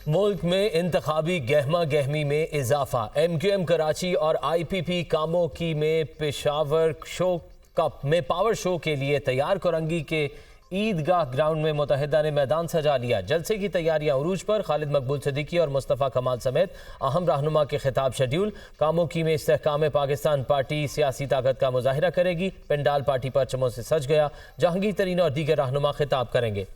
मुल्क में इंतखाबी गहमा गहमी में इजाफा। MQM कराची और IPP कामों की में पेशावर शो कप में पावर शो के लिए तैयार। कोरंगी के ईदगाह ग्राउंड में मुत्तहिदा ने मैदान सजा लिया। जलसे की तैयारियां उरूज पर। खालिद मकबूल सिद्दीकी और मुस्तफ़ा कमाल समेत अहम रहनुमा के खिताब शेड्यूल। कामों की में इस्तेहकाम पाकिस्तान पार्टी सियासी ताकत का मुजाहिरा करेगी। पिंडाल पार्टी परचमों से सज गया। जहांगीर तरीन और दीगर रहनुमा खिताब करेंगे।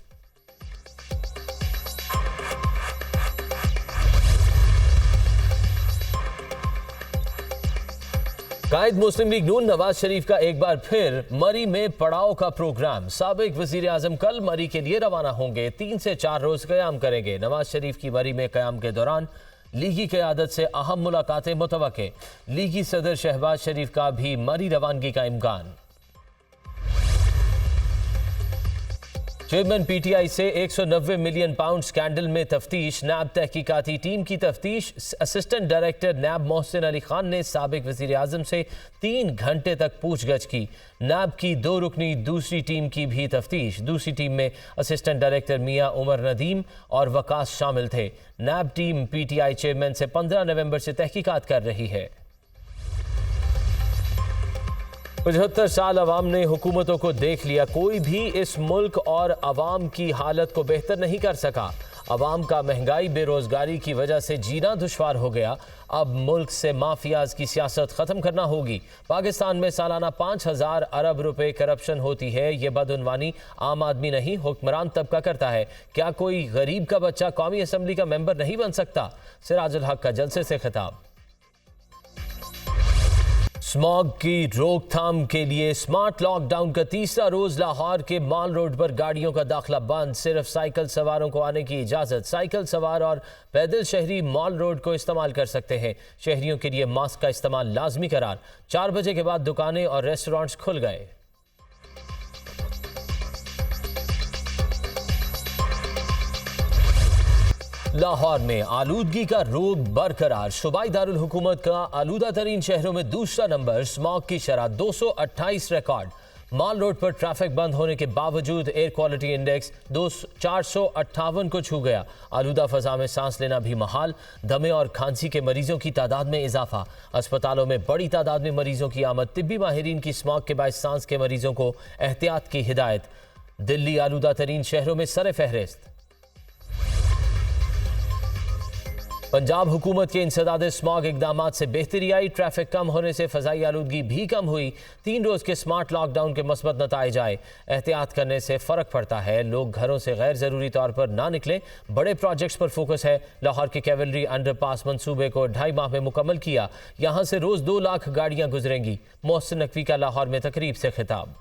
कायद मुस्लिम लीग नून नवाज शरीफ का एक बार फिर मरी में पड़ाव का प्रोग्राम। साबिक वजीर आजम कल मरी के लिए रवाना होंगे। 3 से 4 रोज क़याम करेंगे। नवाज शरीफ की मरी में क़याम के दौरान लीगी क़यादत से अहम मुलाकातें मुतवक्के। लीगी सदर शहबाज शरीफ का भी मरी रवानगी का इम्कान। चेयरमैन PTI से 190 मिलियन पाउंड स्कैंडल में तफ्तीश। नैब तहकीकाती टीम की तफ्तीश। असिस्टेंट डायरेक्टर नैब मोहसिन अली खान ने साबिक वज़ीर आज़म से 3 घंटे तक पूछगछ की। नैब की 2 रुकनी दूसरी टीम की भी तफ्तीश। दूसरी टीम में असिस्टेंट डायरेक्टर मियां उमर नदीम और वकास शामिल थे। नैब टीम PTI चेयरमैन से 15 नवंबर से तहकीकात कर रही है। 75 साल अवाम ने हुकूमतों को देख लिया। कोई भी इस मुल्क और अवाम की हालत को बेहतर नहीं कर सका। अवाम का महंगाई बेरोजगारी की वजह से जीना दुश्वार हो गया। अब मुल्क से माफियाज की सियासत खत्म करना होगी। पाकिस्तान में सालाना 5000 अरब रुपए करप्शन होती है। ये बदउनवानी आम आदमी नहीं हुक्मरान तबका करता है। क्या कोई गरीब का बच्चा कौमी असम्बली का मेंबर नहीं बन सकता? सिराजुल हक का जलसे से खिताब। स्मॉग की रोकथाम के लिए स्मार्ट लॉकडाउन का तीसरा रोज। लाहौर के माल रोड पर गाड़ियों का दाखिला बंद। सिर्फ साइकिल सवारों को आने की इजाजत। साइकिल सवार और पैदल शहरी माल रोड को इस्तेमाल कर सकते हैं। शहरियों के लिए मास्क का इस्तेमाल लाजमी करार। 4 बजे के बाद दुकानें और रेस्टोरेंट्स खुल गए। लाहौर में आलूदगी का रोग बरकरार। सूबाई दारुल हुकूमत का आलूदा तरीन शहरों में दूसरा नंबर। स्मॉग की शरह 228 रिकॉर्ड। माल रोड पर ट्रैफिक बंद होने के बावजूद एयर क्वालिटी इंडेक्स 458 को छू गया। आलूदा फजा में सांस लेना भी महाल। दमे और खांसी के मरीजों की तादाद में इजाफा। अस्पतालों में बड़ी तादाद में मरीजों की आमद। तिब्बी माहिरीन की स्मॉग के बायस सांस के मरीजों को एहतियात की हिदायत। दिल्ली आलूदा तरीन शहरों में सर फहरिस्त। पंजाब हुकूमत के इंसदाद स्मॉग इकदामात से बेहतरी आई। ट्रैफिक कम होने से फजाई आलूदगी भी कम हुई। 3 रोज के स्मार्ट लॉकडाउन के मस्बत नताइज आए। एहतियात करने से फ़र्क पड़ता है। लोग घरों से गैर ज़रूरी तौर पर ना निकलें। बड़े प्रोजेक्ट्स पर फोकस है। लाहौर के कैवलरी अंडरपास मंसूबे को 2.5 माह में मुकम्मल किया। यहाँ से रोज़ 2 लाख गाड़ियाँ गुजरेंगी। मोहसिन नकवी का लाहौर में तकरीब से खिताब।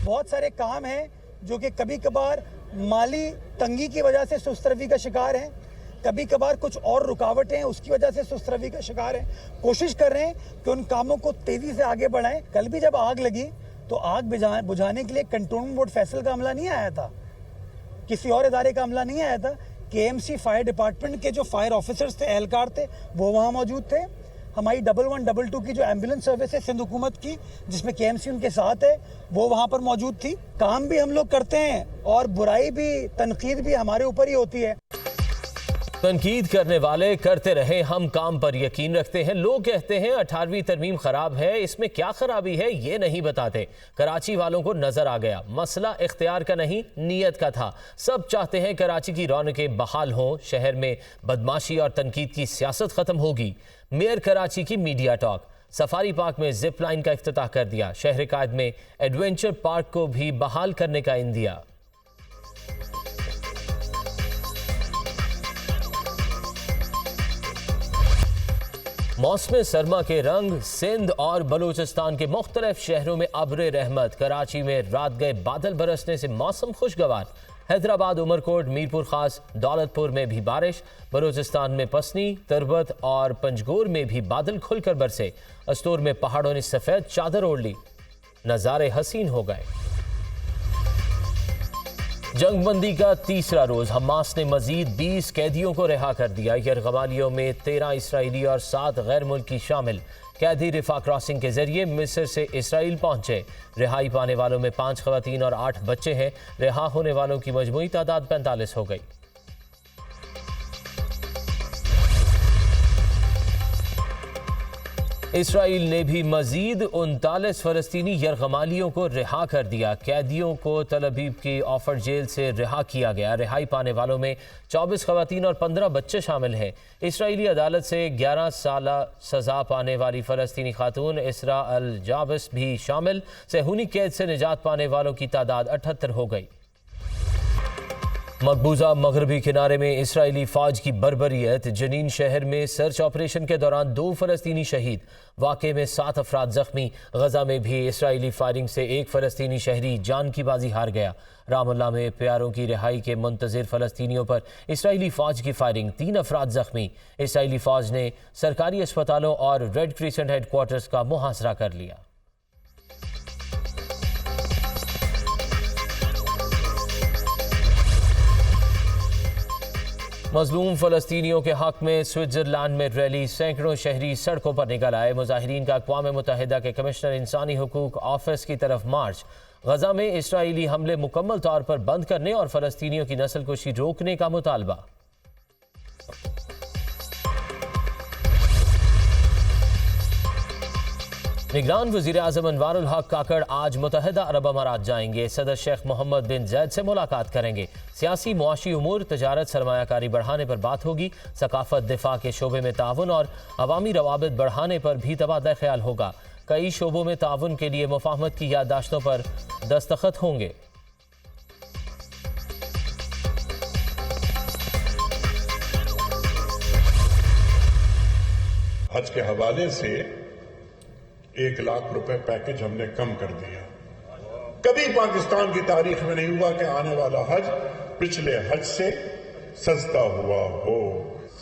बहुत सारे काम हैं जो कि कभी कभार माली तंगी की वजह से सुस्तरवी का शिकार हैं। कभी कभार कुछ और रुकावटें उसकी वजह से सुस्तरवी का शिकार हैं। कोशिश कर रहे हैं कि उन कामों को तेज़ी से आगे बढ़ाएं। कल भी जब आग लगी तो आग बुझाने के लिए कंट्रोलमेंट बोर्ड फैसल का अमला नहीं आया था, किसी और इदारे का अमला नहीं आया था। KMC फायर डिपार्टमेंट के जो फायर ऑफिसर्स थे, एहलकार थे, वो वहाँ मौजूद थे। हमारी 1112 की जो एम्बुलेंस सर्विस है सिंध हुकूमत की, जिसमें KMC उनके साथ है, वो वहाँ पर मौजूद थी। काम भी हम लोग करते हैं और बुराई भी, तनकीद भी हमारे ऊपर ही होती है। तनकीद करने वाले करते रहे, हम काम पर यकीन रखते हैं। लोग कहते हैं 18वीं तरमीम खराब है, इसमें क्या खराबी है ये नहीं बताते। कराची वालों को नजर आ गया मसला इख्तियार का नहीं नीयत का था। सब चाहते हैं कराची की रौनकें बहाल हों। शहर में बदमाशी और तनकीद की सियासत खत्म होगी। मेयर कराची की मीडिया टॉक। सफारी पार्क में जिप लाइन का इफ्तिताह कर दिया। शहर कायद में एडवेंचर पार्क को भी बहाल करने का इंदिया। मौसम सरमा के रंग। सिंध और बलूचिस्तान के मुख्तलिफ शहरों में अब्र रहमत। कराची में रात गए बादल बरसने से मौसम खुशगवार। हैदराबाद, उमरकोट, मीरपुर खास, दौलतपुर में भी बारिश। बलूचिस्तान में पसनी, तरबत और पंजगोर में भी बादल खुलकर बरसे। अस्तूर में पहाड़ों ने सफ़ेद चादर ओढ़ ली। नज़ारे हसीन हो गए। जंगबंदी का तीसरा रोज हमास ने मजीद 20 कैदियों को रिहा कर दिया। यरगमालियों में 13 इसराइली और 7 गैर मुल्की शामिल। कैदी रिफा क्रॉसिंग के जरिए मिस्र से इसराइल पहुंचे। रिहाई पाने वालों में 5 खवातीन और 8 बच्चे हैं। रिहा होने वालों की मजमूई तादाद 45 हो गई। इसराइल ने भी मजीद 39 फलस्तीनी यरगमालियों को रिहा कर दिया। कैदियों को तल अबीब की ऑफर जेल से रिहा किया गया। रिहाई पाने वालों में 24 खवातीन और 15 बच्चे शामिल हैं। इसराइली अदालत से 11 साल सजा पाने वाली फलस्तीनी खातून इसरा अल जाबस भी शामिल। सेहूनी कैद से निजात पाने वालों की तादाद 78 हो गई। मकबूजा मगरबी किनारे में इसराइली फौज की बर्बरियत। जनीन शहर में सर्च ऑपरेशन के दौरान 2 फलस्तीनी शहीद। वाक़े में 7 अफराद जख्मी। गजा में भी इसराइली फायरिंग से 1 फलस्तीनी शहरी जान की बाजी हार गया। रामल्ला में प्यारों की रिहाई के मुंतज़िर फलस्तीनियों पर इसराइली फौज की फायरिंग, 3 अफराद जख्मी। इसराइली फौज ने सरकारी अस्पतालों और रेड क्रिसेंट हेडक्वार्टर्स का मुहासरा कर लिया। मजलूम फलस्तीनियों के हक में स्विट्जरलैंड में रैली। सैकड़ों शहरी सड़कों पर निकल आए। मुजाहिरीन का अक़वाम मुत्तहिदा के कमिश्नर इंसानी हुकूक ऑफिस की तरफ मार्च। गजा में इसराइली हमले मुकम्मल तौर पर बंद करने और फलस्तीनियों की नस्लकुशी रोकने का मुतालबा। निगरान वज़ीर आज़म अनवारुल हक काकड़ आज मुत्तहिदा अरब अमारात जाएंगे। सदर शेख मोहम्मद बिन जैद से मुलाकात करेंगे। सियासी मुआशी उमूर, तजारत, सरमायाकारी बढ़ाने पर बात होगी। सकाफत, दिफा के शोबे में ताउन और अवामी रवाबित बढ़ाने पर भी तबादला ख्याल होगा। कई शोबों में ताउन के लिए मुफाहमत की याददाश्तों पर दस्तखत होंगे। हज के हवाले से 1 लाख रुपए पैकेज हमने कम कर दिया। कभी पाकिस्तान की तारीख में नहीं हुआ कि आने वाला हज पिछले हज से सस्ता हुआ हो।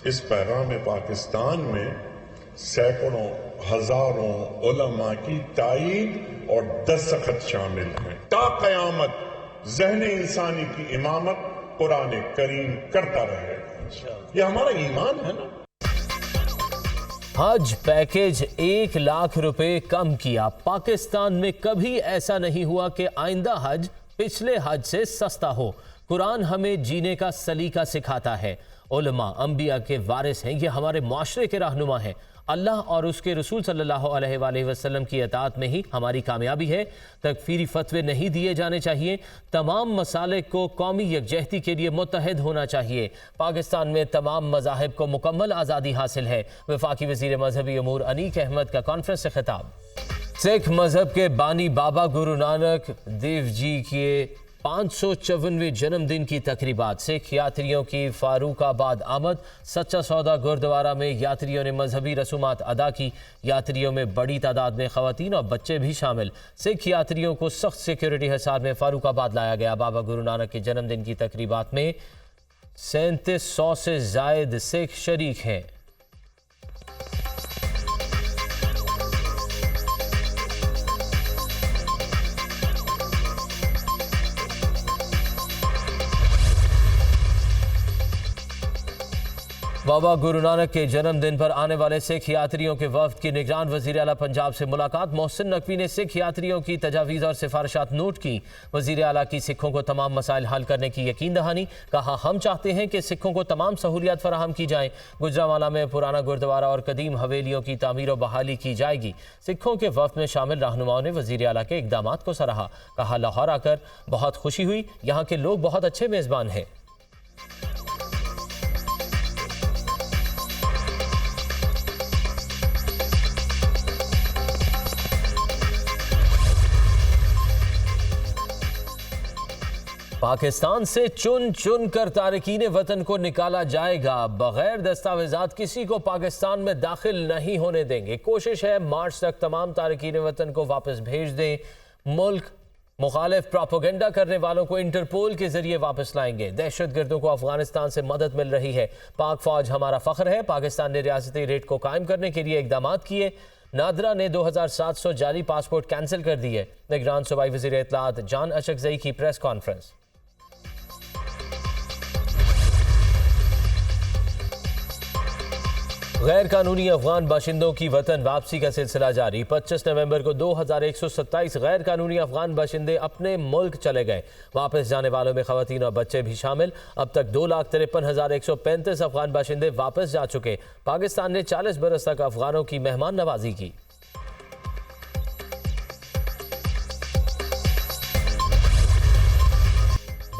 इस पैगाम पाकिस्तान में सैकड़ों हजारों उलमा की ताईद और दस्तखत शामिल हैं। ता कयामत ज़हन इंसानी की इमामत कुरान करीम करता रहेगा। यह हमारा ईमान है ना। हज पैकेज 1 लाख रुपए कम किया। पाकिस्तान में कभी ऐसा नहीं हुआ कि आइंदा हज पिछले हज से सस्ता हो। कुरान हमें जीने का सलीका सिखाता है। उलमा अंबिया के वारिस हैं। ये हमारे माशरे के रहनुमा हैं। अल्लाह और उसके रसूल सल्लल्लाहु अलैहि वसल्लम की अताअत में ही हमारी कामयाबी है। तकफीरी फतवे नहीं दिए जाने चाहिए। तमाम मसालिक को कौमी यकजहती के लिए मुत्तहिद होना चाहिए। पाकिस्तान में तमाम मज़ाहिब को मुकम्मल आज़ादी हासिल है। वफाकी वज़ीर मजहबी अमूर अनीक अहमद का कॉन्फ्रेंस से खिताब। सिख मजहब के बानी बाबा गुरु नानक देव जी के 554वें जन्मदिन की तकरीबात। सिख यात्रियों की फारूकाबाद आमद। सच्चा सौदा गुरुद्वारा में यात्रियों ने मजहबी रसूमात अदा की। यात्रियों में बड़ी तादाद में खवातीन और बच्चे भी शामिल। सिख यात्रियों को सख्त सिक्योरिटी हिसाब में फारूकाबाद लाया गया। बाबा गुरु नानक के जन्मदिन की तकरीबात में 3700 से जायद सिख शरीक हैं। बाबा गुरु नानक के जन्मदिन पर आने वाले सिख यात्रियों के वफ्द की निगरान वज़ीर आला पंजाब से मुलाकात। मोहसिन नकवी ने सिख यात्रियों की तजावीज़ और सिफारिशात नोट की। वज़ीर आला की सिखों को तमाम मसाइल हल करने की यकीन दहानी। कहा, हम चाहते हैं कि सिखों को तमाम सहूलियात फराहम की जाएँ। गुजरांवाला में पुराना गुरुद्वारा और कदीम हवेलियों की तामीर और बहाली की जाएगी। सिखों के वफ्द में शामिल रहनुमाओं ने वज़ीर आला के इक़दामात को सराहा। कहा, लाहौर आकर बहुत खुशी हुई। यहाँ के लोग बहुत अच्छे मेज़बान हैं। पाकिस्तान से चुन चुन कर तारकीन वतन को निकाला जाएगा। बगैर दस्तावेजात किसी को पाकिस्तान में दाखिल नहीं होने देंगे। कोशिश है मार्च तक तमाम तारकीन वतन को वापस भेज दें। मुल्क मुखालिफ प्रोपेगेंडा करने वालों को इंटरपोल के जरिए वापस लाएंगे। दहशतगर्दों को अफगानिस्तान से मदद मिल रही है। पाक फौज हमारा फख्र है। पाकिस्तान ने रियासती रेट को कायम करने के लिए इकदाम किए। नादरा ने 2700 जाली पासपोर्ट कैंसिल कर दिए। निगरान सूबाई वज़ीर इत्तलात जान अशकज़ई की प्रेस कॉन्फ्रेंस। गैर कानूनी अफगान बाशिंदों की वतन वापसी का सिलसिला जारी। 25 नवंबर को 2127 गैर कानूनी अफगान बाशिंदे अपने मुल्क चले गए। वापस जाने वालों में खवातीन और बच्चे भी शामिल। अब तक 2,53,135 अफगान बाशिंदे वापस जा चुके। पाकिस्तान ने 40 बरस तक अफगानों की मेहमान नवाजी की।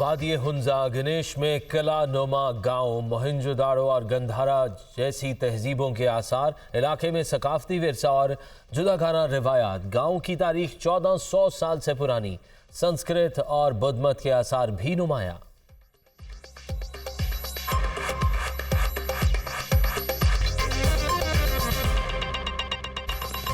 वादी हुंजा गणेश में किला नुमा गांव, मोहनजोदाड़ो और गंधारा जैसी तहजीबों के आसार। इलाके में सकाफती विरसा और जुदागाना रिवायात। गांव की तारीख 1400 साल से पुरानी। संस्कृत और बुद्ध मत के आसार भी नुमाया।